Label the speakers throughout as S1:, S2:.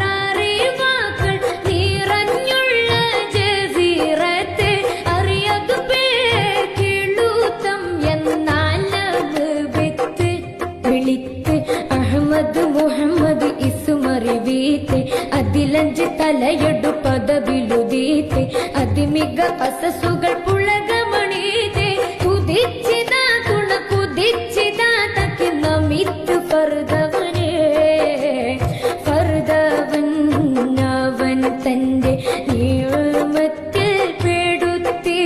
S1: അറിവറിവാറിവാക്കൾ നിറഞ്ഞുള്ള ജസീറത്ത് അറിയതു പേക്കിളുത്തം എന്നാലത് വിത്ത് വിളിത്ത് അഹമ്മദ് മുഹമ്മദ് ഇസുമറിവീത്ത് അതിലഞ്ച് തലയൊടു പദവിലുദീത്ത് അതിമിക കസസുകൾ പുളകമണീത്ത് കുതിച്ചിതാ തുണ കുതിച്ചിതാ തക്ക് നമിത്ത് ഫർദവനെ ഫർദവൻ അവൻ തന്റെ നിയമത്തിൽ പെടുത്തി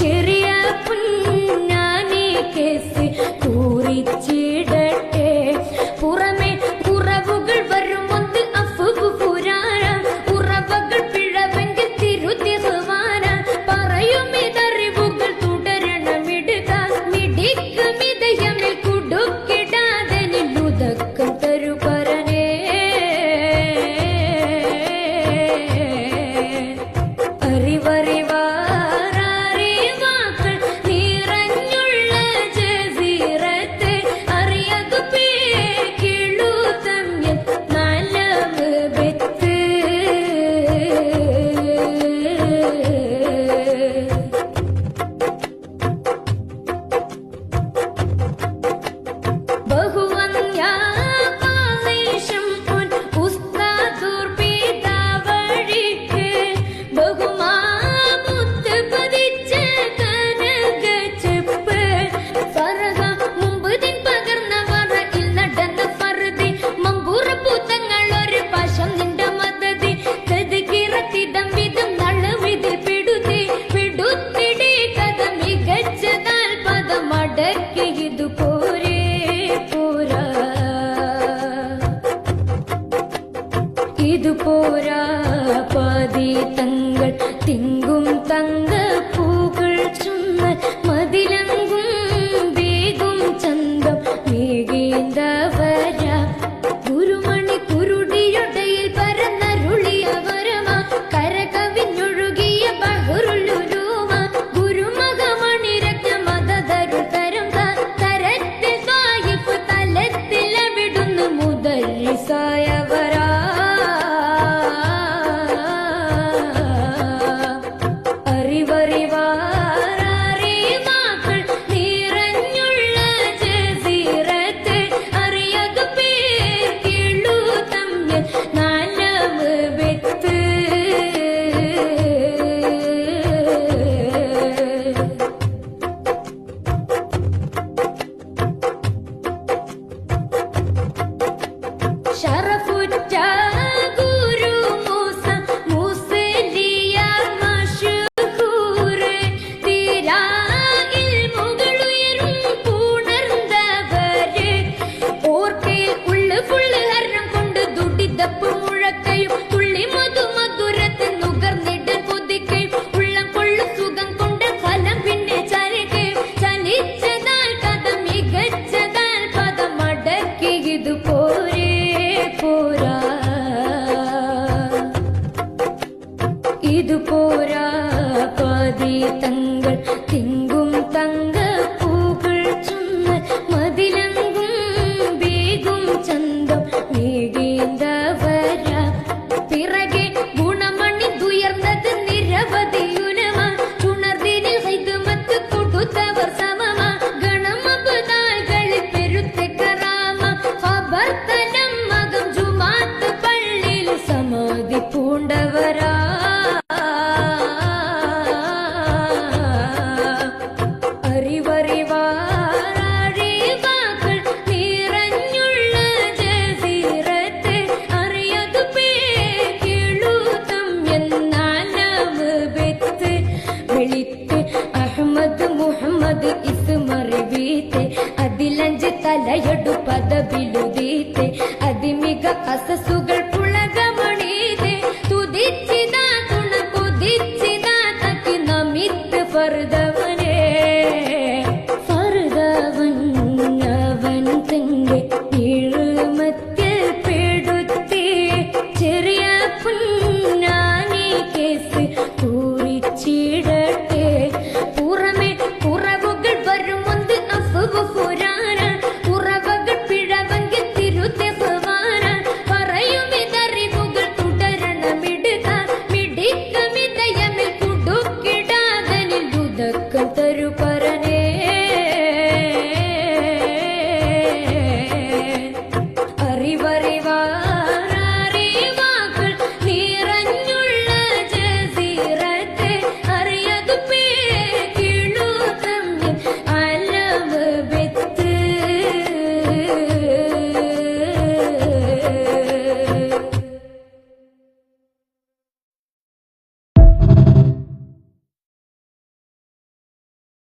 S1: ചെറിയ പുന്നാനി കേസ് കൂറിച്ചിടട്ടെ പുറമെ കുറവുകൾ വരുമൊന്ന് അഫ്വു പുരാണ ഉറവകൾ പിഴവെങ്കിൽ തിരുത്തിറുവാന പറയും ഇതറിവുകൾ തുടരണമിടുക മിടിക്കും ഇതയമിൽ കുടുക്കിടാതെ നിന്നുതക്കം തരുപരനേ അറിവറിവാറിവാക്കൾ നിറഞ്ഞുള്ള ജസീറത്ത് അറിയതു പേക്കിളുത്തം എന്നാലത് വിത്ത് ബഹുവന്യാകാശം ഉൻ ഉസ്താദുർ പിതാവഴിക്ക് ബഹുമാമുത്ത് പതിച്ച കനകച്ചെപ്പ് ഫർഹ മുമ്പുദിൻ പകർന്ന വറയിൽ നടന്ന ഫർദി മമ്പുറപ്പൂത്തങ്ങൾ ഒരു പശം നിന്റെ മദതി തദ്കിറത്തിടം വിധം നളവിതിൽ പിടുത്തിടി കഥ മികച്ചതാൽ പദമടക്കി ഇത് പോരേ പോരാ ഇത് പോരാ പാതി തങ്ങൾ തിങ്കും തങ്ക പൂകൾ ചുന്ന മതിലങ്കും വേഗും ചന്തം മേകേന്തവര ഗുരുമണി കുരുടിയൊടയിൽ പരന്നരുളിയ വരമ കരകവിഞ്ഞൊഴുകിയ ബഹുരുലുരൂമ ഗുരുമകമണി രത്നമതരു തരം തരത്തിൽ വായിപ്പ് തലത്തിൽ അവിടുന്ന് മുദരിസായവരാ അറിവറിവാറിവാക്കൾ നിറഞ്ഞുള്ള ജസീറത്ത് അറിയതു പേക്കിളുത്തം എന്നാലത് വിത്ത് ശറഫുറ്റ ഗുരു മൂസ മുസ്ലിയാർ മശഹൂറ് തീരായിൽ മുകളുയരും പൂണർന്നവര് ഓർക്കയിൽ ഉള്ളു ഫുള്ള് ഹരണം കൊണ്ട് ദുടിതപ്പ് മുഴക്കയും തുള്ളി മധുരത്തെ നുകർന്നിടൻ കൊതിക്കയും ഉള്ളം കൊള്ളു സുഖം കൊണ്ട് ഫലം പിന്നെ ചലിക്കയും ചലിച്ചതാൽ കഥ മികച്ചതാൽ പദമടക്കി ഇത് പോരേ പോരാ ഇത് പോരാ പാതി തങ്ങൾ തിങ്കും തങ്ക പൂകൾ ചുന്ന മതിലങ്കും വേഗും ചന്തം മേകേന്തവര പിറകെ ഗുണമണി തുയർന്നത് നിരവധി ഉലമ ചുണർദിനിൽ ഹിദ്മത്ത് കൊടുത്തവർ സമമ ഗണമബദാൽകളിൽ പെരുത്ത കറാമ ഖബർ തലം മകം ജുമാത്ത് പള്ളിയിൽ സമാധി പൂണ്ടവരാ അറിവറിവാറിവാക്കൾ നിറഞ്ഞുള്ള ജസീറത്ത് അറിയതു പേക്കിളുത്തം എന്നാലത് വിത്ത് വിളിത്ത് അഹമ്മദ് മുഹമ്മദ് ഇസുമറിവീത്ത് അതിലഞ്ച് തലയൊടു പദവിലുദീത്ത് അതിമിക കസസുകൾ പുളകമണീത്ത് തുതിച്ചിതാ തുണ കുതിച്ചിതാ തക്ക് നമിത്ത് ഫർദ